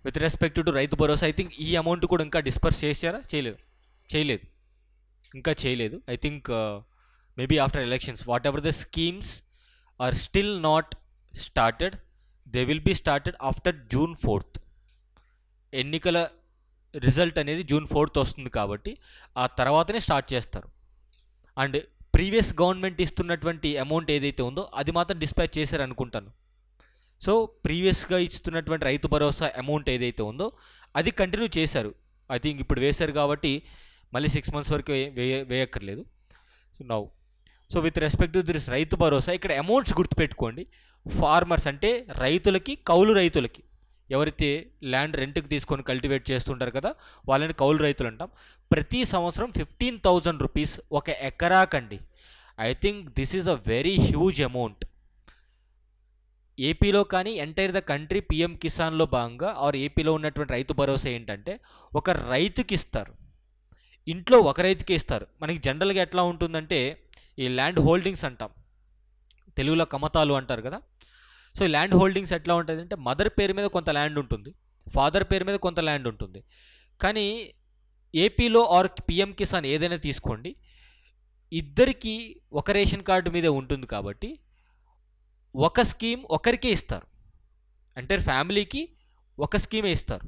With respect to Rythu Bharosa I think ఈ amount కూడా ఇంకా డిస్పర్స్ చేశారా? చేయలేదు ఇంకా చేయలేదు. I think maybe after elections whatever the schemes are still not started, they will be started after June 4th. ఎన్నికల result అనేది June 4th వస్తుంది కాబట్టి ఆ తర్వాతనే స్టార్ట్ చేస్తారు. అండ్ ప్రీవియస్ గవర్నమెంట్ ఇస్తున్నటువంటి అమౌంట్ ఏదైతే ఉందో అది మాత్రం డిస్పాచ్ చేశారు అనుకుంటాను. సో ప్రీవియస్గా ఇస్తున్నటువంటి రైతు భరోసా అమౌంట్ ఏదైతే ఉందో అది కంటిన్యూ చేశారు. ఐ థింక్ ఇప్పుడు వేశారు కాబట్టి మళ్ళీ 6 months వరకు వేయక్కర్లేదు. Now so with respect to this రైతు భరోసా ఇక్కడ అమౌంట్స్ గుర్తుపెట్టుకోండి. ఫార్మర్స్ అంటే రైతులకి, కౌలు రైతులకి, ఎవరైతే ల్యాండ్ రెంట్కి తీసుకొని కల్టివేట్ చేస్తుంటారు కదా వాళ్ళని కౌలు రైతులు అంటాం. ప్రతి సంవత్సరం 15,000 రూపీస్ ఒక ఎకరాకండి. I think this is a very huge amount. ఏపీలో కానీ ఎంటైర్ ద కంట్రీ పిఎం కిసాన్లో భాగంగా ఆర్ ఏపీలో ఉన్నటువంటి రైతు భరోసా ఏంటంటే ఒక రైతుకి ఇస్తారు, ఇంట్లో ఒక రైతుకే ఇస్తారు. మనకి జనరల్గా ఎట్లా ఉంటుందంటే ఈ ల్యాండ్ హోల్డింగ్స్ అంటాం, తెలుగులో కమతాలు అంటారు కదా. సో ఈ ల్యాండ్ హోల్డింగ్స్ ఎట్లా ఉంటుంది అంటే మదర్ పేరు మీద కొంత ల్యాండ్ ఉంటుంది, ఫాదర్ పేరు మీద కొంత ల్యాండ్ ఉంటుంది. కానీ ఏపీలో ఆర్ పిఎం కిసాన్ ఏదైనా తీసుకోండి, ఇద్దరికి ఒక రేషన్ కార్డు మీదే ఉంటుంది కాబట్టి ఒక స్కీమ్ ఒకరికే ఇస్తారు. అంటే ఫ్యామిలీకి ఒక స్కీమే ఇస్తారు.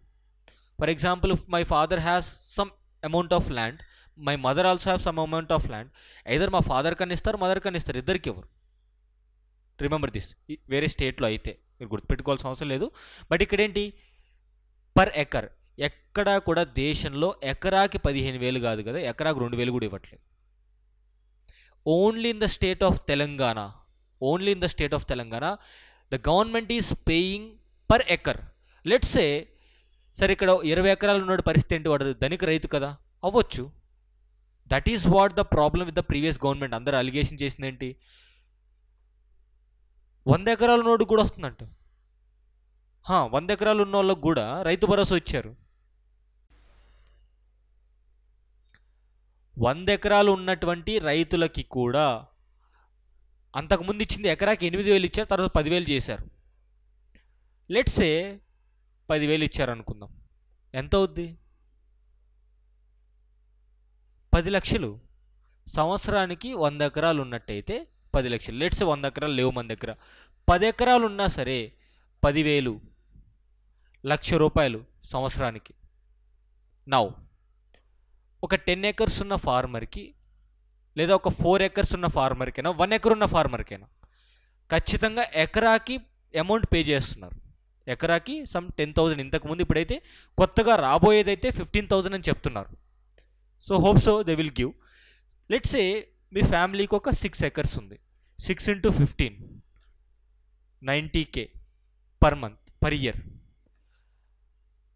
For example my father has some amount of land, my mother also have some amount of land. Either మా ఫాదర్ కన్నా ఇస్తారు, మదర్ కన్నా ఇస్తారు, ఇద్దరికి ఎవరు. Remember this. వేరే స్టేట్లో అయితే మీరు గుర్తుపెట్టుకోవాల్సిన అవసరం లేదు. బట్ ఇక్కడేంటి పర్ ఎకర్, ఎక్కడా కూడా దేశంలో ఎకరాకి 15,000 కాదు కదా, ఎకరాకి 2,000 కూడా ఇవ్వట్లేదు. Only in the state of Telangana, only in the state of Telangana the government is paying per acre. Let's say సరే ఇక్కడ 20 ఎకరాలు ఉన్న పరిస్థితి ఏంటి, వాడు ధనిక రైతు కదా, అవ్వచ్చు. That is what the problem with the previous government. అందరూ అలిగేషన్ చేసింది ఏంటి, 100 ఎకరాలు ఉన్నోడు కూడా వస్తుందంట. 100 ఎకరాలు ఉన్న వాళ్ళకు కూడా రైతు భరోసా ఇచ్చారు. 100 ఎకరాలు ఉన్నటువంటి రైతులకి కూడా అంతకుముందు ఇచ్చింది ఎకరాకి 8,000 ఇచ్చారు, తర్వాత 10,000 చేశారు. లెట్సే 10,000 ఇచ్చారు అనుకుందాం, ఎంత అవుద్ది? 10 లక్షలు. సంవత్సరానికి 100 ఎకరాలు ఉన్నట్టయితే 10 లక్షలు. లెట్సే 100 ఎకరాలు లేవు మన దగ్గర, 10 ఎకరాలు ఉన్నా సరే 10,000, ₹1,00,000 సంవత్సరానికి. నౌ ఒక 10 acres ఉన్న ఫార్మర్కి లేదా ఒక 4 acres ఉన్న ఫార్మర్కైనా 1 acre ఉన్న ఫార్మర్కైనా ఖచ్చితంగా ఎకరాకి అమౌంట్ పే చేస్తున్నారు. ఎకరాకి సమ్ 10,000 ఇంతకుముందు, ఇప్పుడైతే కొత్తగా రాబోయేదైతే 15,000 అని చెప్తున్నారు. So hope so they will give. Let's say మీ ఫ్యామిలీకి ఒక 6 acres ఉంది. 6 into 15 90K per month per year.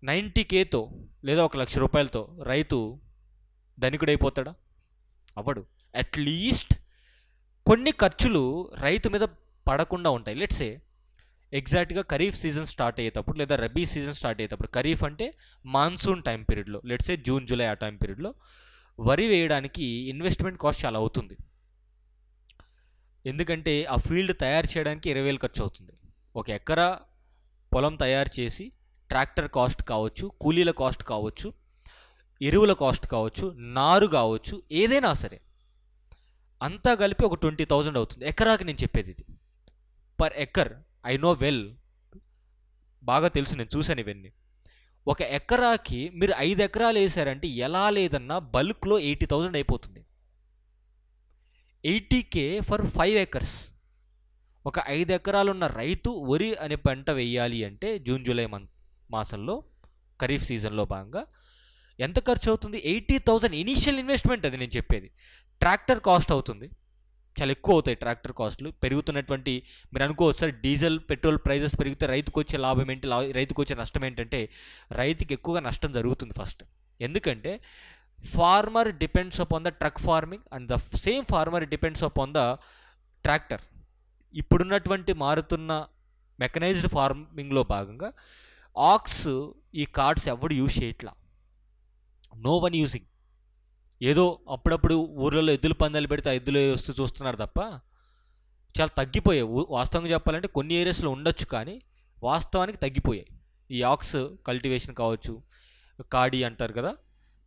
90Kతో లేదా ₹1,00,000తో రైతు ధనికుడైపోతాడా? అవ్వడు. అట్లీస్ట్ కొన్ని ఖర్చులు రైతు మీద పడకుండా ఉంటాయి. లెట్సే ఎగ్జాక్ట్గా ఖరీఫ్ సీజన్ స్టార్ట్ అయ్యేటప్పుడు లేదా రబీ సీజన్ స్టార్ట్ అయ్యేటప్పుడు, ఖరీఫ్ అంటే మాన్సూన్ టైం పీరియడ్లో, లెట్సే జూన్ జూలై ఆ టైం పీరియడ్లో వరి వేయడానికి ఇన్వెస్ట్మెంట్ కాస్ట్ చాలా అవుతుంది. ఎందుకంటే ఆ ఫీల్డ్ తయారు చేయడానికి 20,000 ఖర్చు అవుతుంది. ఒక ఎకరా పొలం తయారు చేసి ట్రాక్టర్ కాస్ట్ కావచ్చు, కూలీల కాస్ట్ కావచ్చు, ఎరువుల కాస్ట్ కావచ్చు, నారు కావచ్చు, ఏదైనా సరే అంతా కలిపి ఒక 20,000 అవుతుంది ఎకరాకి. నేను చెప్పేది ఇది per acre. I know well, బాగా తెలుసు, నేను చూశాను ఇవన్నీ. ఒక ఎకరాకి మీరు 5 ఎకరాలు వేసారంటే ఎలా లేదన్నా బల్క్లో 80,000 అయిపోతుంది. 80K for 5 acres. ఒక 5 ఎకరాలు ఉన్న రైతు వరి అనే పంట వేయాలి అంటే జూన్ జూలై మాసంలో ఖరీఫ్ సీజన్లో భాగంగా ఎంత ఖర్చు అవుతుంది? 80,000 ఇనీషియల్ ఇన్వెస్ట్మెంట్. అది నేను చెప్పేది. ట్రాక్టర్ కాస్ట్ అవుతుంది, చాలా ఎక్కువ అవుతాయి ట్రాక్టర్ కాస్ట్లు. పెరుగుతున్నటువంటి మీరు అనుకోవచ్చు సార్ డీజిల్ పెట్రోల్ ప్రైజెస్ పెరిగితే రైతుకు వచ్చే లాభం ఏంటి, రైతుకు వచ్చే నష్టం ఏంటంటే రైతుకి ఎక్కువగా నష్టం జరుగుతుంది ఫస్ట్. ఎందుకంటే farmer depends upon the truck farming and the same farmer depends upon the tractor. ఇప్పుడున్నటువంటి మారుతున్న మెకనైజ్డ్ ఫార్మింగ్లో భాగంగా ఆక్స్ ఈ కార్డ్స్ ఎవడు యూజ్ చేయట్లా, నో వన్ యూజింగ్. ఏదో అప్పుడప్పుడు ఊర్లలో ఎద్దుల పందాలు పెడితే ఆ ఎద్దులు వస్తూ చూస్తున్నారు తప్ప చాలా తగ్గిపోయాయి. వాస్తవంగా చెప్పాలంటే కొన్ని ఏరియాస్లో ఉండొచ్చు కానీ వాస్తవానికి తగ్గిపోయాయి. ఈ ఆక్స్ కల్టివేషన్ కావచ్చు, కాడి అంటారు కదా,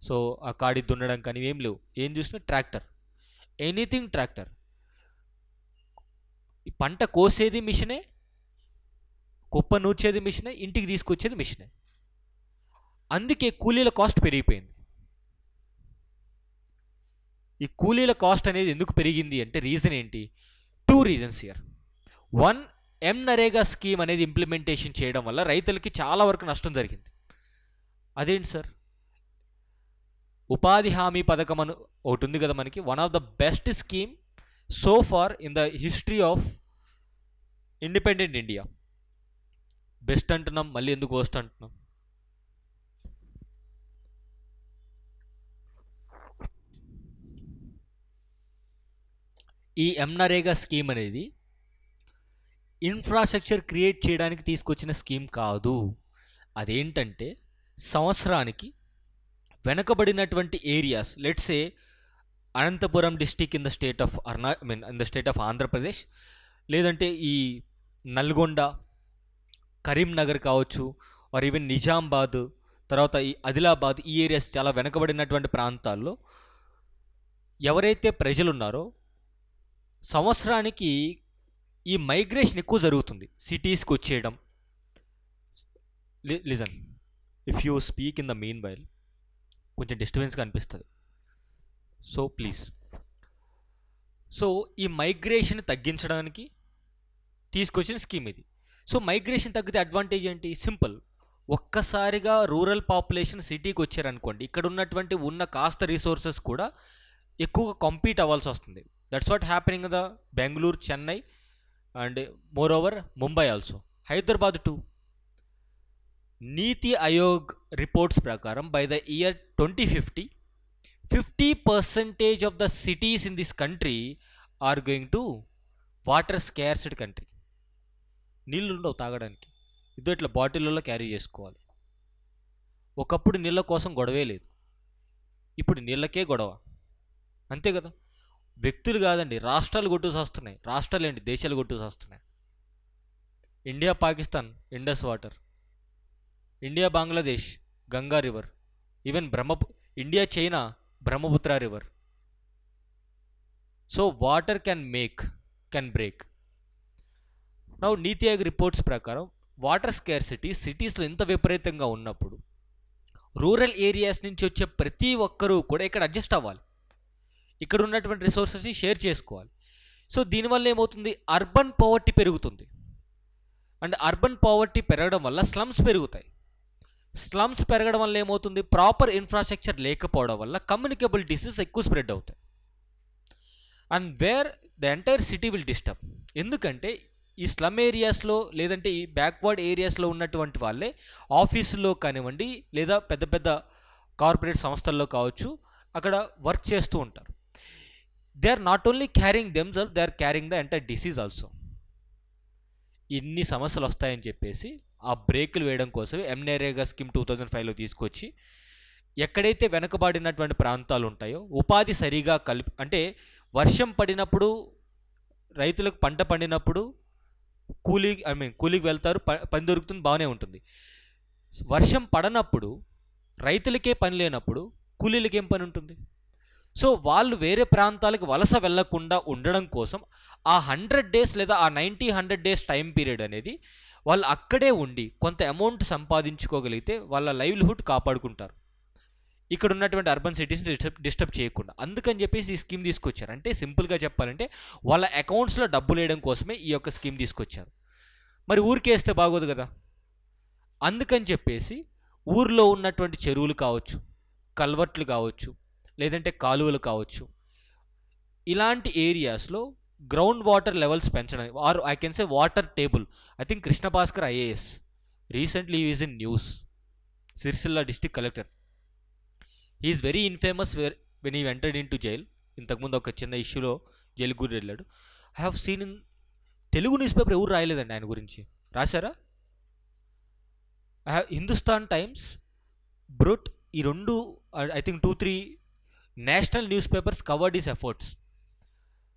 సో ఆ కాడి దున్నడం కానీ ఏం లేవు. ఏం చూసినా ట్రాక్టర్, ఎనీథింగ్ ట్రాక్టర్. ఈ పంట కోసేది మిషనే, కుప్ప నూర్చేది మిషనే, ఇంటికి తీసుకొచ్చేది మిషనే. అందుకే కూలీల కాస్ట్ పెరిగిపోయింది. ఈ కూలీల కాస్ట్ అనేది ఎందుకు పెరిగింది అంటే రీజన్ ఏంటి? 2 రీజన్స్ హియర్. 1, నరేగా స్కీమ్ అనేది ఇంప్లిమెంటేషన్ చేయడం వల్ల రైతులకి చాలా వరకు నష్టం జరిగింది. అదేంటి సార్? ఉపాధి హామీ పథకం అని ఒకటి ఉంది కదా మనకి, one of the best scheme so far in the history of independent India. Best అంటున్నాం, మళ్ళీ ఎందుకు వర్స్ట్ అంటున్నాం? ఈ నరేగా స్కీమ్ అనేది ఇన్ఫ్రాస్ట్రక్చర్ క్రియేట్ చేయడానికి తీసుకొచ్చిన స్కీమ్ కాదు. అదేంటంటే సంవత్సరానికి వెనకబడినటువంటి areas, let's say Anantapuram district in the state of in the state of Andhra Pradesh, లేదంటే ఈ నల్గొండ, కరీంనగర్ కావచ్చు, ఆర్ ఈవెన్ నిజామాబాద్, తర్వాత ఈ ఆదిలాబాద్, ఈ ఏరియాస్ చాలా వెనకబడినటువంటి ప్రాంతాల్లో ఎవరైతే ప్రజలు ఉన్నారో సంవత్సరానికి ఈ మైగ్రేషన్ ఎక్కువ జరుగుతుంది, సిటీస్కి వచ్చేయడం. Listen, if you speak in the mean while కొంచెం డిస్టర్బెన్స్గా అనిపిస్తుంది, సో ప్లీజ్. సో ఈ మైగ్రేషన్ తగ్గించడానికి తీసుకొచ్చిన స్కీమ్ ఇది. సో మైగ్రేషన్ తగ్గితే అడ్వాంటేజ్ ఏంటి? సింపుల్. ఒక్కసారిగా రూరల్ పాపులేషన్ సిటీకి వచ్చారనుకోండి, ఇక్కడ ఉన్నటువంటి కాస్త రిసోర్సెస్ కూడా ఎక్కువగా కంపీట్ అవ్వాల్సి వస్తుంది. That's what happening the Bengaluru, Chennai and moreover Mumbai also, Hyderabad too. NITI Aayog reports ప్రకారం by the year 2050, 50% of the cities in this country are going to water scarcity country. నీళ్ళు ఉండవు తాగడానికి, ఇదో ఇట్లా బాటిల్లో క్యారీ చేసుకోవాలి. ఒకప్పుడు నీళ్ళ కోసం గొడవే లేదు, ఇప్పుడు నీళ్ళకే గొడవ. అంతే కదా? వ్యక్తులు కాదండి, రాష్ట్రాలు కొట్టూసి వస్తున్నాయి. రాష్ట్రాలు ఏంటి, దేశాలు కొట్టూసి వస్తున్నాయి. India Pakistan Indus water, India Bangladesh Ganga river, even India China Brahmaputra river. So water can break. Now NITI Aayog reports ప్రకారం వాటర్ స్కార్సిటీ సిటీస్లో ఎంత విపరీతంగా ఉన్నప్పుడు రూరల్ ఏరియాస్ నుంచి వచ్చే ప్రతి ఒక్కరూ కూడా ఇక్కడ అడ్జస్ట్ అవ్వాలి, ఇక్కడ ఉన్నటువంటి రిసోర్సెస్ని షేర్ చేసుకోవాలి. సో దీనివల్ల ఏమవుతుంది? అర్బన్ పావర్టీ పెరుగుతుంది. అండ్ అర్బన్ పావర్టీ పెరగడం వల్ల స్లమ్స్ పెరుగుతాయి. స్లమ్స్ పెరగడం వల్ల ఏమవుతుంది? ప్రాపర్ ఇన్ఫ్రాస్ట్రక్చర్ లేకపోవడం వల్ల కమ్యూనికేబుల్ డిసీజ్ ఎక్కువ స్ప్రెడ్ అవుతాయి. And wear the entire city will disturb. ఎందుకంటే ఈ స్లమ్ ఏరియాస్లో లేదంటే ఈ బ్యాక్వర్డ్ ఏరియాస్లో ఉన్నటువంటి వాళ్ళే ఆఫీసుల్లో కానివ్వండి, లేదా పెద్ద పెద్ద కార్పొరేట్ సంస్థల్లో కావచ్చు, అక్కడ వర్క్ చేస్తూ ఉంటారు. They are not only carrying themselves, they are carrying the entire disease also. ఇన్ని సమస్యలు వస్తాయని చెప్పేసి ఆ బ్రేకులు వేయడం కోసమే నరేగా స్కీమ్ 2005లో తీసుకొచ్చి ఎక్కడైతే వెనకబడినటువంటి ప్రాంతాలు ఉంటాయో ఉపాధి సరిగా అంటే వర్షం పడినప్పుడు రైతులకు పంట పండినప్పుడు కూలీకి వెళ్తారు, పని దొరుకుతుంది, బాగానే ఉంటుంది. వర్షం పడనప్పుడు రైతులకే పని లేనప్పుడు కూలీలకి ఏం పని ఉంటుంది? సో వాళ్ళు వేరే ప్రాంతాలకు వలస వెళ్లకుండా ఉండడం కోసం ఆ 100 days లేదా ఆ 90-100 days టైం పీరియడ్ అనేది వాళ్ళు అక్కడే ఉండి కొంత అమౌంట్ సంపాదించుకోగలిగితే వాళ్ళ లైవ్లీహుడ్ కాపాడుకుంటారు, ఇక్కడ ఉన్నటువంటి అర్బన్ సిటీస్ని డిస్టర్బ్ చేయకుండా. అందుకని చెప్పేసి ఈ స్కీమ్ తీసుకొచ్చారు. అంటే సింపుల్గా చెప్పాలంటే వాళ్ళ అకౌంట్స్లో డబ్బులు వేయడం కోసమే ఈ యొక్క స్కీమ్ తీసుకొచ్చారు. మరి ఊరికే వేస్తే బాగోదు కదా, అందుకని చెప్పేసి ఊర్లో ఉన్నటువంటి చెరువులు కావచ్చు, కల్వర్ట్లు కావచ్చు, లేదంటే కాలువలు కావచ్చు, ఇలాంటి ఏరియాస్లో గ్రౌండ్ వాటర్ లెవెల్స్ పెంచడం, or I can say water table. I think Krishna Bhaskar IAS recently is in news, Sircilla district collector. He is very infamous when he entered into jail. ఇంతకుముందు ఒక చిన్న ఇష్యూలో జైలుకు గురి వెళ్ళాడు. I have seen in Telugu newspaper ఎవరు రాయలేదండి ఆయన గురించి. రాశారా? హిందుస్థాన్ టైమ్స్, బ్రూట్, ఈ రెండు I think 2-3 national newspapers covered his efforts.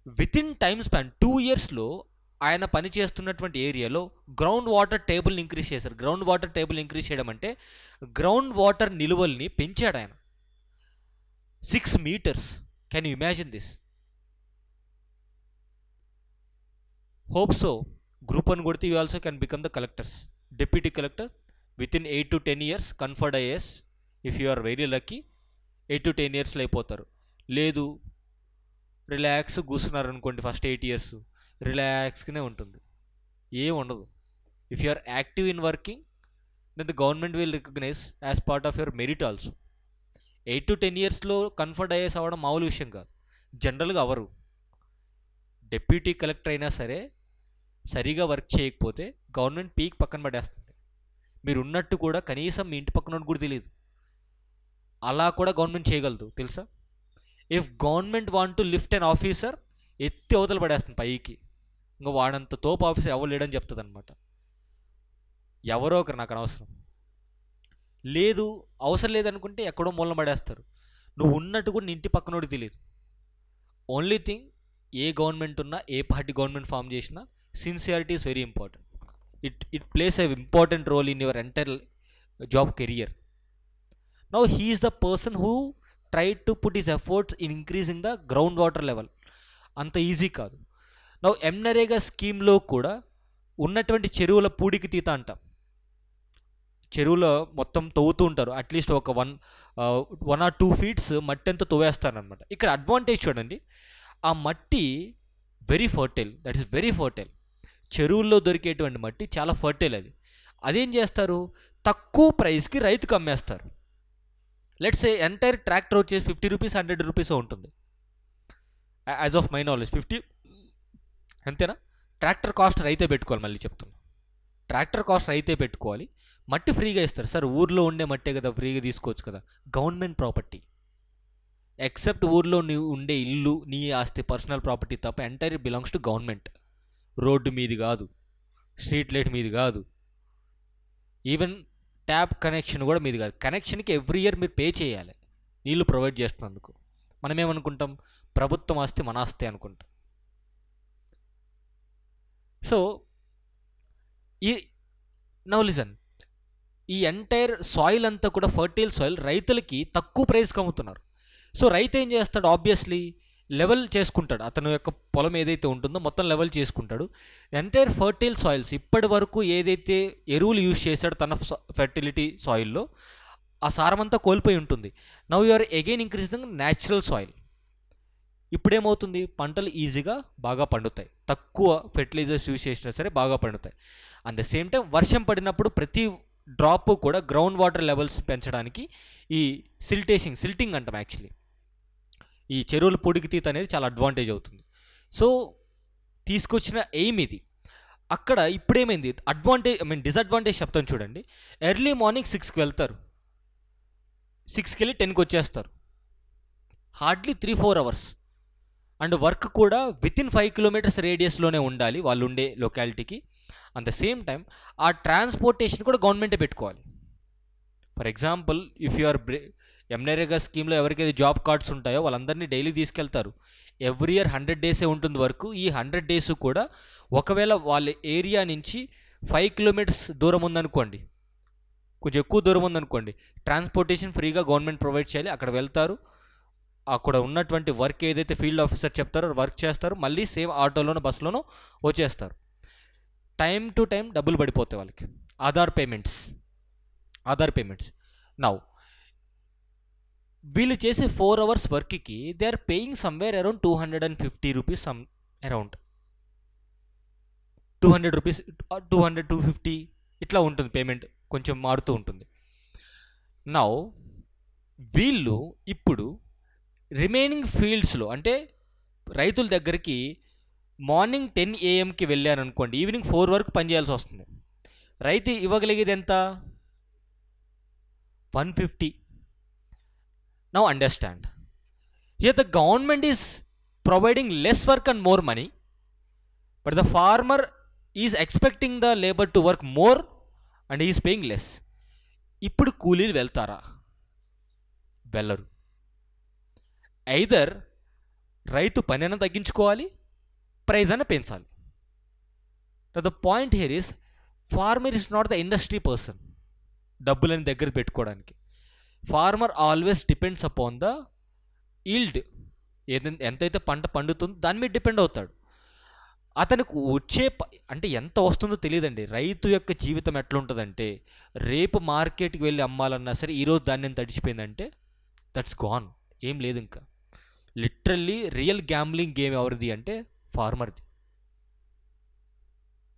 Within time span 2 yearsలో ఆయన పని చేస్తున్నటువంటి ఏరియాలో గ్రౌండ్ వాటర్ టేబుల్ని ఇంక్రీజ్ చేశారు. గ్రౌండ్ వాటర్ టేబుల్ ఇంక్రీజ్ చేయడం అంటే గ్రౌండ్ వాటర్ నిలువల్ని పెంచాడు ఆయన 6 meters. Can you imagine this? Hope so. Group 1 కొడితే you also can become the collectors. Deputy collector within 8 to 10 years conferred IAS. If you are very lucky 8 to 10 yearsలో అయిపోతారు. లేదు relax కూర్చున్నారు అనుకోండి, first 8 years రిలాక్స్గానే ఉంటుంది, ఏం ఉండదు. If you are active in working then the government will recognise as part of your merit also. 8 to 10 yearsలో conferred IAS అవ్వడం మామూలు విషయం కాదు, జనరల్గా అవరు. డిప్యూటీ కలెక్టర్ అయినా సరే సరిగా వర్క్ చేయకపోతే గవర్నమెంట్ పీక్ పక్కన పడేస్తుంది. మీరు ఉన్నట్టు కూడా కనీసం మీ ఇంటి పక్కన కూడా తెలియదు, అలా కూడా గవర్నమెంట్ చేయగలదు తెలుసా. If government want to lift an officer, ఎత్తి అవతల పడేస్తుంది పైకి. ఇంకా వాడంత తోపు ఆఫీసర్ ఎవరు లేడని చెప్తుంది అనమాట. ఎవరో ఒకరు నాకు అనవసరం. లేదు అవసరం లేదనుకుంటే ఎక్కడో మూలన పడేస్తారు. నువ్వు ఉన్నట్టు కూడా నీ ఇంటి పక్కనోడికి తెలియదు. ఓన్లీ థింగ్, ఏ గవర్నమెంట్ ఉన్నా, ఏ పార్టీ గవర్నమెంట్ ఫామ్ చేసినా, sincerity is very important. It plays a important role in your entire job career. Now he is the person who tried to put his efforts in increasing the ground water level. అంత easy కాదు. Now MNREGA స్కీమ్లో కూడా ఉన్నటువంటి చెరువుల పూడికి తీత అంటాం. చెరువులో మొత్తం తవ్వుతూ ఉంటారు, అట్లీస్ట్ ఒక 1 or 2 feet మట్టి అంతా తవ్వేస్తారనమాట. ఇక్కడ అడ్వాంటేజ్ చూడండి, ఆ మట్టి very fertile, that is very fertile. చెరువుల్లో దొరికేటువంటి మట్టి చాలా ఫర్టైల్. అదేం చేస్తారు, తక్కువ ప్రైస్కి రైతుకు అమ్మేస్తారు. లెట్స్ సే ఎంటైర్ ట్రాక్టర్ వచ్చేసి 50 rupees 100 rupees ఉంటుంది. యాజ్ ఆఫ్ మై నాలెడ్జ్ 50, అంతేనా? ట్రాక్టర్ కాస్ట్ రైతే పెట్టుకోవాలి. మళ్ళీ చెప్తున్నా, ట్రాక్టర్ కాస్ట్ రైతే పెట్టుకోవాలి. మట్టి ఫ్రీగా ఇస్తారు. సార్ ఊర్లో ఉండే మట్టే కదా, ఫ్రీగా తీసుకోవచ్చు కదా. గవర్నమెంట్ ప్రాపర్టీ, ఎక్సెప్ట్ ఊర్లో నీ ఉండే ఇల్లు, నీ ఆస్తి, పర్సనల్ ప్రాపర్టీ తప్ప entire belongs to government. Road మీది కాదు, స్ట్రీట్ లైట్ మీది కాదు, ఈవెన్ ట్యాప్ కనెక్షన్ కూడా మీది కాదు. కనెక్షన్కి ఎవ్రీ ఇయర్ మీరు పే చేయాలి నీళ్ళు ప్రొవైడ్ చేస్తున్నందుకు. మనం ఏమనుకుంటాం, ప్రభుత్వం ఆస్తి మన ఆస్తి అనుకుంటాం. సో ఈ నౌ లిజన్, ఈ ఎంటైర్ సాయిల్ అంతా కూడా ఫర్టైల్ సాయిల్ రైతులకి తక్కువ ప్రైస్కి అమ్ముతున్నారు. సో రైతు ఏం చేస్తాడు, ఆబ్వియస్లీ లెవెల్ చేసుకుంటాడు. అతను యొక్క పొలం ఏదైతే ఉంటుందో మొత్తం లెవెల్ చేసుకుంటాడు. ఎంటైర్ ఫర్టైల్ సాయిల్స్, ఇప్పటి వరకు ఏదైతే ఎరువులు యూజ్ చేశాడో తన ఫెర్టిలిటీ సాయిల్లో, ఆ సారమంతా కోల్పోయి ఉంటుంది. Now you are again increasing natural soil. ఇప్పుడేమవుతుంది, పంటలు ఈజీగా బాగా పండుతాయి, తక్కువ ఫెర్టిలైజర్స్ యూజ్ చేసినా సరే బాగా పండుతాయి. అట్ ద సేమ్ టైం వర్షం పడినప్పుడు ప్రతి డ్రాప్ కూడా గ్రౌండ్ వాటర్ లెవెల్స్ పెంచడానికి ఈ సిల్టింగ్ అంటాం యాక్చువల్లీ, ఈ చెరువుల పొడికి తీత అనేది చాలా అడ్వాంటేజ్ అవుతుంది. సో తీసుకొచ్చిన ఎయిమ్ ఇది. అక్కడ ఇప్పుడేమైంది, డిసడ్వాంటేజ్ చెప్తాను చూడండి. ఎర్లీ మార్నింగ్ 6కి వెళ్తారు, 6కి వెళ్ళి 10కి వచ్చేస్తారు, హార్డ్లీ 3-4 hours. అండ్ వర్క్ కూడా వితిన్ 5 kilometers రేడియస్లోనే ఉండాలి వాళ్ళు ఉండే లొకాలిటీకి. అట్ ద సేమ్ టైం ఆ ట్రాన్స్పోర్టేషన్ కూడా గవర్నమెంటే పెట్టుకోవాలి. For example, if you are MNREGA స్కీమ్లో ఎవరికైతే జాబ్ కార్డ్స్ ఉంటాయో వాళ్ళందరినీ డైలీ తీసుకెళ్తారు. ఎవ్రీ ఇయర్ 100 days ఉంటుంది వర్క్. ఈ 100 days కూడా ఒకవేళ వాళ్ళ ఏరియా నుంచి 5 kilometers దూరం ఉందనుకోండి, కొంచెం ఎక్కువ దూరం ఉందనుకోండి, ట్రాన్స్పోర్టేషన్ ఫ్రీగా గవర్నమెంట్ ప్రొవైడ్ చేయాలి. అక్కడ వెళ్తారు, అక్కడ ఉన్నటువంటి వర్క్ ఏదైతే ఫీల్డ్ ఆఫీసర్ చెప్తారో వర్క్ చేస్తారు, మళ్ళీ సేమ్ ఆటోలోనో బస్సులోనో వచ్చేస్తారు. టైం టు టైం డబ్బులు పడిపోతాయి వాళ్ళకి. ఆధార్ పేమెంట్స్. నౌ వీళ్ళు చేసే 4 hours వర్క్కి they are paying somewhere around 250 rupees, around 200 rupees, 200-250 ఇట్లా ఉంటుంది పేమెంట్, కొంచెం మారుతూ ఉంటుంది. నౌ వీళ్ళు ఇప్పుడు రిమైనింగ్ ఫీల్డ్స్లో, అంటే రైతుల దగ్గరికి మార్నింగ్ 10 AM వెళ్ళారనుకోండి, ఈవినింగ్ 4 వరకు పనిచేయాల్సి వస్తుంది. రైతు ఇవ్వగలిగేది ఎంత, 150. Now understand, here the government is providing less work and more money, but the farmer is expecting the labor to work more and he is paying less. ఇప్పుడు కూలీలు వెళ్తారా, వెళ్ళరు. ఐదర్ రైతు పని అయినా తగ్గించుకోవాలి, ప్రైజ్ అయినా పెంచాలి. The point here is farmer is not the industry person డబ్బులని దగ్గర పెట్టుకోవడానికి. Farmer always depends upon the yield. ఎంతైతే పంట పండుతుందో దాని మీద డిపెండ్ అవుతాడు. అతనికి వచ్చే అంటే ఎంత వస్తుందో తెలియదండి. రైతు యొక్క జీవితం ఎట్లుంటుందంటే, రేపు మార్కెట్కి వెళ్ళి అమ్మాలన్నా సరే ఈరోజు ధాన్యం తడిచిపోయిందంటే దట్స్ గాన్, ఏం లేదు ఇంకా. లిటరల్లీ రియల్ గ్యాంబ్లింగ్ గేమ్ ఎవరిది అంటే ఫార్మర్ది.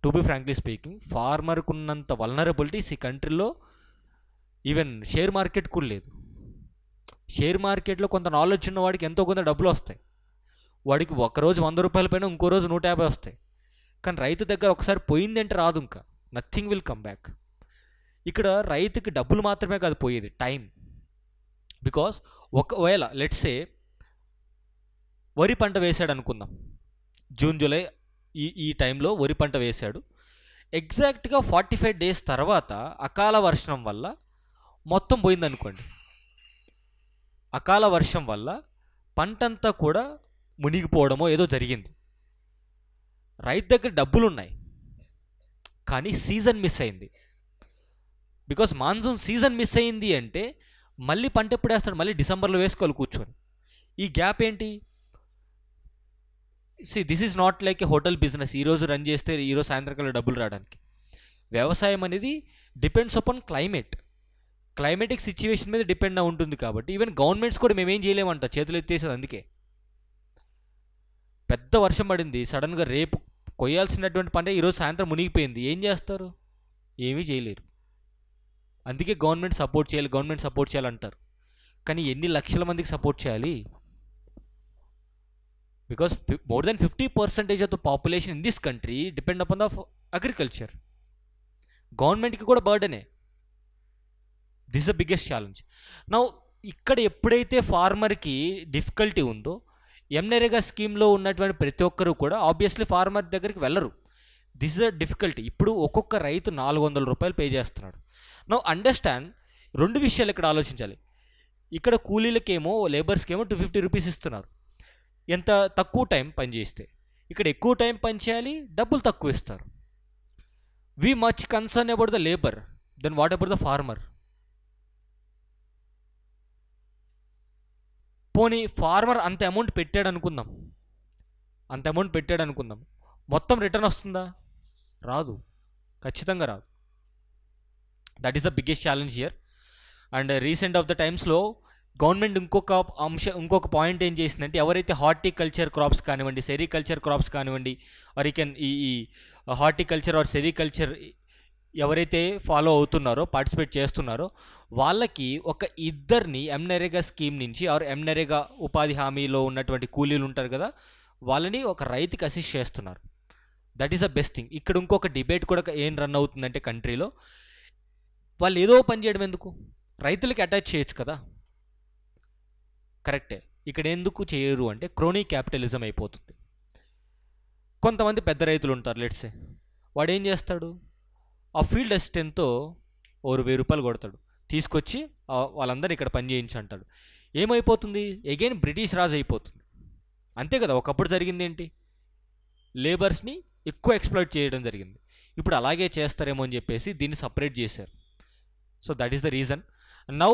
టు బి ఫ్రాంక్లీ స్పీకింగ్, ఫార్మర్కు ఉన్నంత వల్నరబిలిటీస్ ఈ కంట్రీలో ఈవెన్ షేర్ మార్కెట్ కూడా లేదు. షేర్ మార్కెట్లో కొంత నాలెడ్జ్ ఉన్న వాడికి ఎంతో కొంత డబ్బులు వస్తాయి. వాడికి ఒకరోజు 100 రూపాయల పైన ఇంకో రోజు 150 వస్తాయి. కానీ రైతు దగ్గర ఒకసారి పోయిందంటే రాదు, ఇంకా నథింగ్ విల్ కమ్ బ్యాక్. ఇక్కడ రైతుకి డబ్బులు మాత్రమే కాదు పోయేది, టైం. బికాస్ ఒకవేళ లెట్స్ సే వరి పంట వేసాడు అనుకుందాం, జూన్ జూలై ఈ టైంలో వరి పంట వేశాడు. ఎగ్జాక్ట్గా 45 డేస్ తర్వాత అకాల వర్షం వల్ల మొత్తం పోయిందనుకోండి. అకాల వర్షం వల్ల పంటంతా కూడా మునిగిపోవడమో ఏదో జరిగింది. రైతు దగ్గర డబ్బులు ఉన్నాయి కానీ సీజన్ మిస్ అయింది. బికాస్ మాన్సూన్ సీజన్ మిస్ అయింది అంటే మళ్ళీ పంట ఎప్పుడు వేస్తాడు, మళ్ళీ డిసెంబర్లో వేసుకోవాలి కూర్చొని. ఈ గ్యాప్ ఏంటి? This is not like A hotel business, ఈరోజు రన్ చేస్తే ఈరోజు సాయంత్రకాల డబ్బులు రావడానికి. వ్యవసాయం అనేది డిపెండ్స్ అపాన్ క్లైమేటిక్ సిచ్యువేషన్ మీద డిపెండ్ ఉంటుంది. కాబట్టి ఈవెన్ గవర్నమెంట్స్ కూడా మేమేం చేయలేమంట, చేతులు ఎత్తేసేది. అందుకే పెద్ద వర్షం పడింది, సడన్గా రేపు కొయ్యాల్సినటువంటి పంట ఈరోజు సాయంత్రం మునిగిపోయింది, ఏం చేస్తారు? ఏమీ చేయలేరు. అందుకే గవర్నమెంట్ సపోర్ట్ చేయాలంటారు. కానీ ఎన్ని లక్షల మందికి సపోర్ట్ చేయాలి? Because more than 50% of the population in this country depend upon the agriculture. గవర్నమెంట్కి కూడా బర్డనే. This the biggest challenge. Now ఇక్కడ ఎప్పుడైతే ఫార్మర్కి డిఫికల్టీ ఉందో, ఎంనరేగా స్కీమ్లో ఉన్నటువంటి ప్రతి ఒక్కరూ కూడా ఆబ్వియస్లీ ఫార్మర్ దగ్గరికి వెళ్ళరు. This is the difficulty. ఇప్పుడు ఒక్కొక్క రైతు 400 రూపాయలు పే చేస్తున్నాడు. నౌ అండర్స్టాండ్, 2 విషయాలు ఇక్కడ ఆలోచించాలి. ఇక్కడ కూలీలకేమో లేబర్స్కేమో 250 రూపీస్ ఇస్తున్నారు, ఎంత తక్కువ టైం పని చేస్తే. ఇక్కడ ఎక్కువ టైం పని చేయాలి, డబ్బులు తక్కువ ఇస్తారు. We much concern about the labour, then what about the farmer? పోనీ ఫార్మర్ అంత అమౌంట్ పెట్టాడు అనుకుందాం, మొత్తం రిటర్న్ వస్తుందా? రాదు, ఖచ్చితంగా రాదు. That is the biggest challenge here. And recent of the టైమ్స్లో గవర్నమెంట్ ఇంకొక పాయింట్ ఏం చేసిందంటే, ఎవరైతే హార్టికల్చర్ క్రాప్స్ కానివ్వండి, సెరికల్చర్ క్రాప్స్ కానివ్వండి, ఆర్ ఈ హార్టికల్చర్ ఆర్ సెరికల్చర్ ఎవరైతే ఫాలో అవుతున్నారో, పార్టిసిపేట్ చేస్తున్నారో, వాళ్ళకి ఒక ఇద్దరిని ఎంనరేగా స్కీమ్ నుంచి ఆర్ ఎంనరేగా ఉపాధి హామీలో ఉన్నటువంటి కూలీలు ఉంటారు కదా, వాళ్ళని ఒక రైతుకి అసిస్ట్ చేస్తున్నారు. That is the best thing. ఇక్కడ ఇంకొక డిబేట్ కూడా ఏం రన్ అవుతుందంటే కంట్రీలో, వాళ్ళు ఏదో పని చేయడం ఎందుకు, రైతులకి అటాచ్ చేయొచ్చు కదా. కరెక్టే. ఇక్కడ ఎందుకు చేయరు అంటే క్రోనీ క్యాపిటలిజం అయిపోతుంది. కొంతమంది పెద్ద రైతులు ఉంటారు, లెట్సే, వాడు ఏం చేస్తాడు, ఆ ఫీల్డ్ అసిస్టెంట్తో 1000 రూపాయలు కొడతాడు, తీసుకొచ్చి వాళ్ళందరూ ఇక్కడ పని చేయించి అంటాడు. ఏమైపోతుంది? అగైన్ బ్రిటిష్ రాజ్ అయిపోతుంది. అంతే కదా ఒకప్పుడు జరిగింది. ఏంటి, లేబర్స్ని ఎక్కువ ఎక్స్ప్లాయిట్ చేయడం జరిగింది. ఇప్పుడు అలాగే చేస్తారేమో అని చెప్పేసి దీన్ని సపరేట్ చేశారు. So that is the reason. Now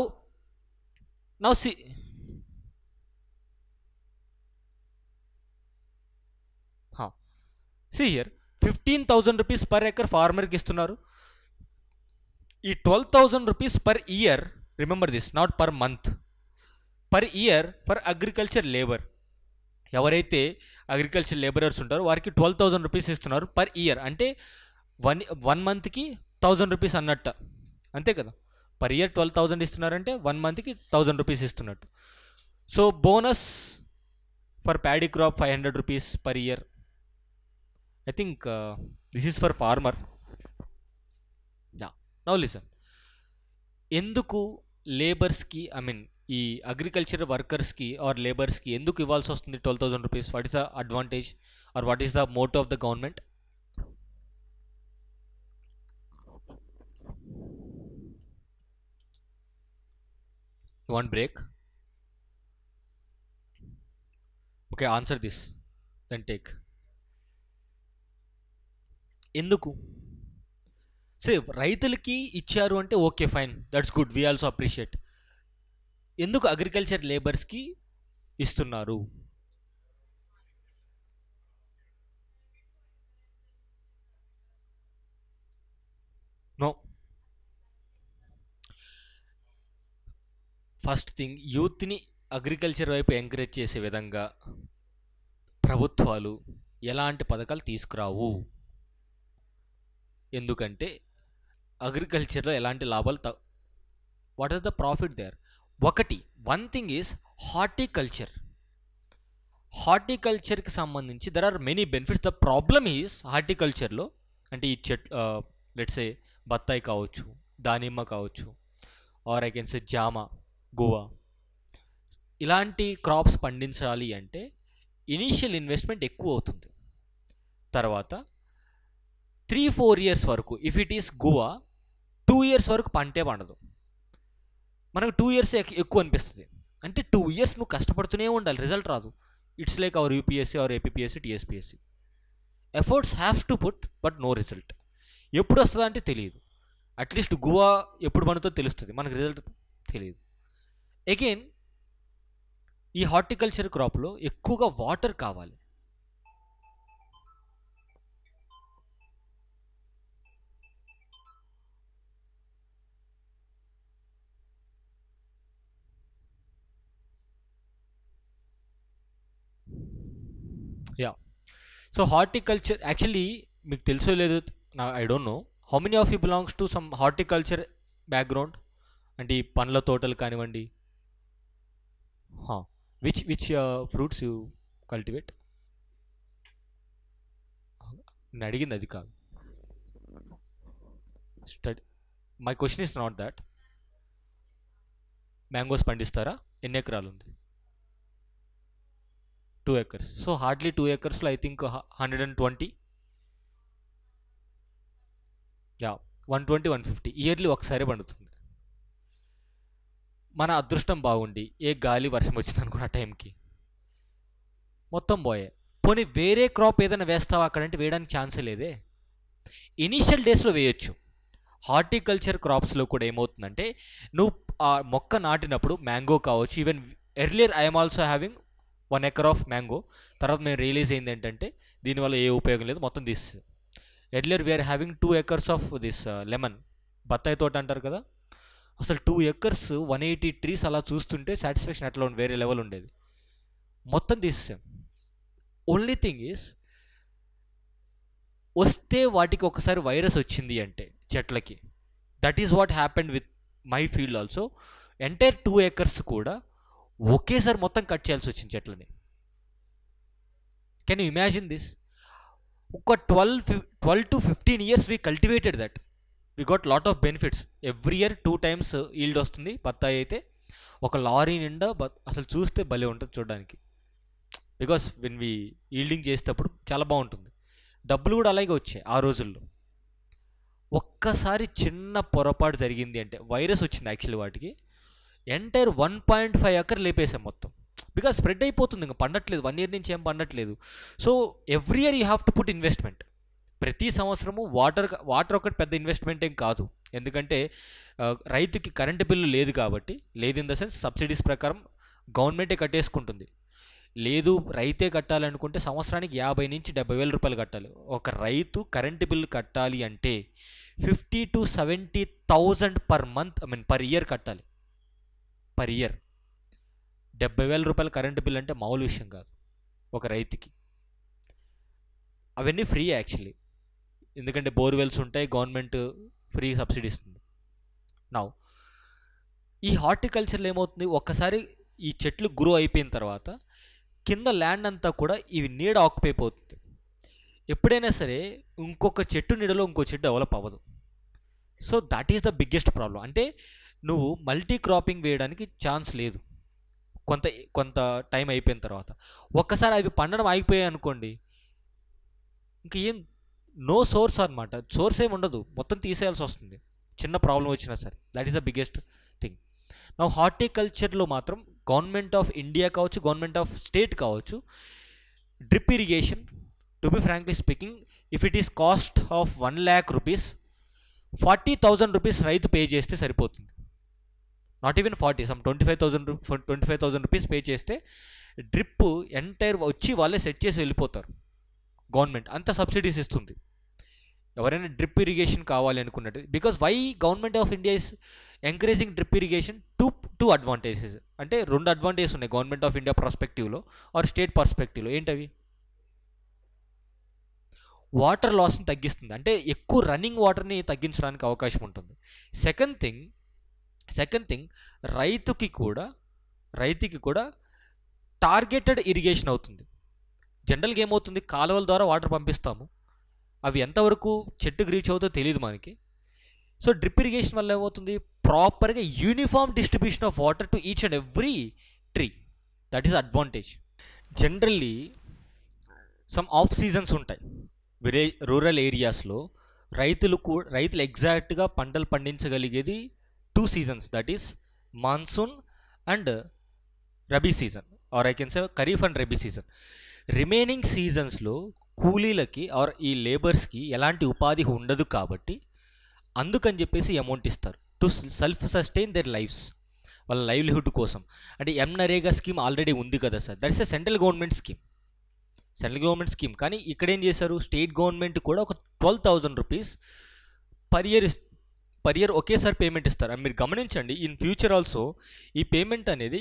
see here, 15,000 rupees per acre ఫార్మర్కి ఇస్తున్నారు. ఈ 12,000 rupees per year, remember this, not per month, per year for agriculture labour. ఎవరైతే అగ్రికల్చర్ లేబరర్స్ ఉంటారో వారికి 12,000 రూపీస్ ఇస్తున్నారు పర్ ఇయర్. అంటే వన్ మంత్కి 1,000 రూపీస్ అన్నట్టు, అంతే కదా. పర్ ఇయర్ 12,000 ఇస్తున్నారంటే 1 మంత్కి 1,000 రూపీస్ ఇస్తున్నట్టు. So bonus for paddy crop 500 rupees per year. I think this is for farmer. Yeah. Now listen. ఎందుకు లేబర్స్కి, ఐ మీన్ ఈ అగ్రికల్చర్ వర్కర్స్కి ఆర్ లేబర్స్కి ఎందుకు ఇవ్వాల్సి వస్తుంది 12,000 rupees? What is the advantage are what is the motto of the government? You want break? Okay, answer this, then take. ఎందుకు? సే రైతులకి ఇచ్చారు అంటే okay fine, that's good, we also appreciate. ఎందుకు agriculture లేబర్స్కి ఇస్తున్నారు? No. First thing, యూత్ని agriculture వైపు encourage చేసే విధంగా ప్రభుత్వాలు ఎలాంటి పథకాలు తీసుకురావు. ఎందుకంటే అగ్రికల్చర్లో ఎలాంటి లాభాలు what is the profit there? ఒకటి, వన్ థింగ్ ఈజ్ హార్టికల్చర్. హార్టికల్చర్కి సంబంధించి there are many benefits. The problem is హార్టికల్చర్లో అంటే ఈ లెట్సే బత్తాయి కావచ్చు, దానిమ్మ కావచ్చు, ఆర్ ఐ కెన్ సే జామ, గోవా, ఇలాంటి క్రాప్స్ పండించాలి అంటే ఇనీషియల్ ఇన్వెస్ట్మెంట్ ఎక్కువ అవుతుంది. తర్వాత 3-4 years వరకు, if it is Goa 2 years వరకు పంటే పండదు. మనకు 2 years ఎక్కువ అనిపిస్తుంది. అంటే 2 years నువ్వు కష్టపడుతూనే ఉండాలి, రిజల్ట్ రాదు. It's like our UPSC or APSC TSPSC. Efforts have to put but no result. ఎప్పుడు వస్తుందా అంటే తెలియదు. అట్లీస్ట్ గోవా ఎప్పుడు మనతో తెలుస్తుంది, మనకు రిజల్ట్ తెలియదు. అగైన్ ఈ హార్టికల్చర్ క్రాప్లో ఎక్కువగా వాటర్ కావాలి. యా, సో హార్టికల్చర్ యాక్చువల్లీ మీకు తెలుసో లేదు, I don't know how many of you belongs to some horticulture background. అంటే ఈ పండ్ల తోటలు కానివ్వండి, విచ్ ఫ్రూట్స్ యూ కల్టివేట్? నేను అడిగింది అది కాదు. Study, my question is not that. Mangoes పండిస్తారా? ఎన్ని ఎకరాలు ఉంది? 2 acres. సో హార్డ్లీ 2 acresలో ఐ థింక్ 120, యా 120-150 ఇయర్లీ ఒకసారి పండుతుంది. మన అదృష్టం బాగుండి ఏ గాలి వర్షం వచ్చింది అనుకున్న టైంకి మొత్తం పోయే. పోనీ వేరే క్రాప్ ఏదైనా వేస్తావా అక్కడంటే వేయడానికి ఛాన్సే లేదే. ఇనీషియల్ డేస్లో వేయొచ్చు. హార్టికల్చర్ క్రాప్స్లో కూడా ఏమవుతుందంటే నువ్వు ఆ మొక్క నాటినప్పుడు మ్యాంగో కావచ్చు, even earlier I'm also having 1 acre of mango. తర్వాత మేము రియలైజ్ అయింది ఏంటంటే దీనివల్ల ఏ ఉపయోగం లేదు, మొత్తం తీస్తుంది. Earlier we are having 2 acres of this lemon, బత్తాయి తోట అంటారు కదా. అసలు 2 acres 180 trees అలా చూస్తుంటే సాటిస్ఫాక్షన్ అట్లా వేరే లెవెల్ ఉండేది. మొత్తం తీసేసాం. ఓన్లీ థింగ్ ఈస్ వస్తే వాటికి ఒకసారి వైరస్ వచ్చింది అంటే చెట్లకి, that is what happened with my field also. Entire 2 acres కూడా ఒకేసారి మొత్తం కట్ చేయాల్సి వచ్చింది చెట్లని. Can you imagine this? ఒక 12 to 15 years we cultivated that. We got lot of benefits. Every year 2 times yield వస్తుంది. బత్తాయి అయితే ఒక లారీ నిండా అసలు చూస్తే భలే ఉంటుంది చూడడానికి. బికాస్ వెన్ వీ ఈల్డింగ్ చేసేటప్పుడు చాలా బాగుంటుంది. డబ్బులు కూడా అలాగే వచ్చాయి ఆ రోజుల్లో. ఒక్కసారి చిన్న పొరపాటు జరిగింది అంటే వైరస్ వచ్చింది యాక్చువల్లీ వాటికి, ఎంటైర్ 1.5 acre లేపేసాం మొత్తం. బికాస్ స్ప్రెడ్ అయిపోతుంది, ఇంకా పండట్లేదు, 1 year నుంచి ఏం పండట్లేదు. So every year you have to put investment. ప్రతి సంవత్సరము వాటర్ ఒకటి పెద్ద ఇన్వెస్ట్మెంట్ ఏం కాదు. ఎందుకంటే రైతుకి కరెంటు బిల్లు లేదు కాబట్టి, లేదు ఇన్ ద సెన్స్ సబ్సిడీస్ ప్రకారం గవర్నమెంటే కట్టేసుకుంటుంది. లేదు రైతే కట్టాలనుకుంటే సంవత్సరానికి 50,000 నుంచి 70,000 రూపాయలు కట్టాలి. ఒక రైతు కరెంటు బిల్లు కట్టాలి అంటే 50,000 to 70,000 per month, per year కట్టాలి. పర్ ఇయర్ 70,000 రూపాయల కరెంటు బిల్ అంటే మామూలు విషయం కాదు ఒక రైతుకి. అవన్నీ ఫ్రీ యాక్చువల్లీ, ఎందుకంటే బోర్వెల్స్ ఉంటాయి, గవర్నమెంట్ ఫ్రీ సబ్సిడీ ఇస్తుంది. నౌ ఈ హార్టికల్చర్లో ఏమవుతుంది, ఒక్కసారి ఈ చెట్లు గ్రో అయిపోయిన తర్వాత కింద ల్యాండ్ అంతా కూడా ఇవి నీడ ఆక్యుపై అయిపోతుంది. ఎప్పుడైనా సరే ఇంకొక చెట్టు నీడలో ఇంకో చెట్టు డెవలప్ అవ్వదు. So that is the biggest problem. అంటే నువ్వు మల్టీ క్రాపింగ్ వేయడానికి ఛాన్స్ లేదు కొంత టైం అయిపోయిన తర్వాత. ఒక్కసారి అవి పండడం ఆగిపోయాయి అనుకోండి, ఇంక ఏం నో సోర్స్ అనమాట. సోర్స్ ఏమి ఉండదు, మొత్తం తీసేయాల్సి వస్తుంది చిన్న ప్రాబ్లం వచ్చినా సరే. That is the biggest thing. నా హార్టికల్చర్లో మాత్రం గవర్నమెంట్ ఆఫ్ ఇండియా కావచ్చు, గవర్నమెంట్ ఆఫ్ స్టేట్ కావచ్చు, drip irrigation, to be frankly speaking if it is cost of 1,00,000 rupees, 40,000 rupees రైతు పే చేస్తే సరిపోతుంది. Not even 40, some 25,000 rupees pay చేస్తే డ్రిప్ ఎంటైర్ వచ్చి వాళ్ళే సెట్ చేసి వెళ్ళిపోతారు. గవర్నమెంట్ అంత సబ్సిడీస్ ఇస్తుంది ఎవరైనా డ్రిప్ ఇరిగేషన్ కావాలి అనుకున్నట్టు. Because why government of India is encouraging drip irrigation? Two advantages, అంటే 2 అడ్వాంటేజెస్ ఉన్నాయి గవర్నమెంట్ ఆఫ్ ఇండియా పర్స్పెక్టివ్లో ఆర్ స్టేట్ పర్స్పెక్టివ్లో. ఏంటవి? వాటర్ లాస్ని తగ్గిస్తుంది, అంటే ఎక్కువ రన్నింగ్ వాటర్ని తగ్గించడానికి అవకాశం ఉంటుంది. సెకండ్ థింగ్ రైతుకి కూడా టార్గెటెడ్ ఇరిగేషన్ అవుతుంది. జనరల్గా ఏమవుతుంది, కాలువల ద్వారా వాటర్ పంపిస్తాము, అవి ఎంతవరకు చెట్టుకు రీచ్ అవుతుందో తెలియదు మనకి. సో డ్రిప్ ఇరిగేషన్ వల్ల ఏమవుతుంది, ప్రాపర్గా uniform distribution of water to each and every tree. That is advantage. Generally some of seasons ఉంటాయి రూరల్ ఏరియాస్లో. రైతులు ఎగ్జాక్ట్గా పంటలు పండించగలిగేది 2 seasons, that is monsoon and rabi season, or I can say kharif and rabi season. Remaining సీజన్స్లో కూలీలకి ఆర్ ఈ లేబర్స్కి ఎలాంటి ఉపాధి ఉండదు కాబట్టి అందుకని చెప్పేసి అమౌంట్ ఇస్తారు to self sustain there lifes, వాళ్ళ లైవ్లీహుడ్ కోసం. అంటే నరేగా స్కీమ్ ఆల్రెడీ ఉంది కదా sir, that's a central government scheme. కానీ ఇక్కడ ఏం చేశారు, స్టేట్ గవర్నమెంట్ కూడా ఒక 12,000 రూపీస్ పర్ ఇయర్ ఒకేసారి పేమెంట్ ఇస్తారు. అని మీరు గమనించండి, ఇన్ ఫ్యూచర్ ఆల్సో ఈ పేమెంట్ అనేది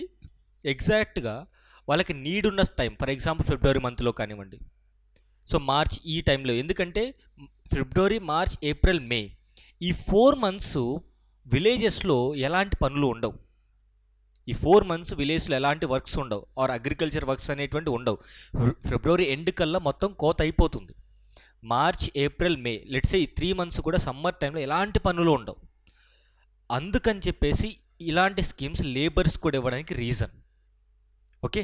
ఎగ్జాక్ట్గా వాళ్ళకి నీడ్ ఉన్న టైం, ఫర్ ఎగ్జాంపుల్ ఫిబ్రవరి మంత్లో కానివ్వండి, సో మార్చ్ ఈ టైంలో. ఎందుకంటే ఫిబ్రవరి, మార్చ్, ఏప్రిల్, మే ఈ 4 మంత్స్ విలేజెస్లో ఎలాంటి పనులు ఉండవు. ఈ 4 మంత్స్ విలేజ్లో ఎలాంటి వర్క్స్ ఉండవు, ఆర్ అగ్రికల్చర్ వర్క్స్ అనేటువంటి ఉండవు. ఫిబ్రవరి ఎండ్ కల్లా మొత్తం కోత అయిపోతుంది. March, April, May, let's say ఈ 3 మంత్స్ కూడా సమ్మర్ టైంలో ఎలాంటి పనులు ఉండవు. అందుకని చెప్పేసి ఇలాంటి స్కీమ్స్ లేబర్స్ కూడా ఇవ్వడానికి రీజన్. ఓకే.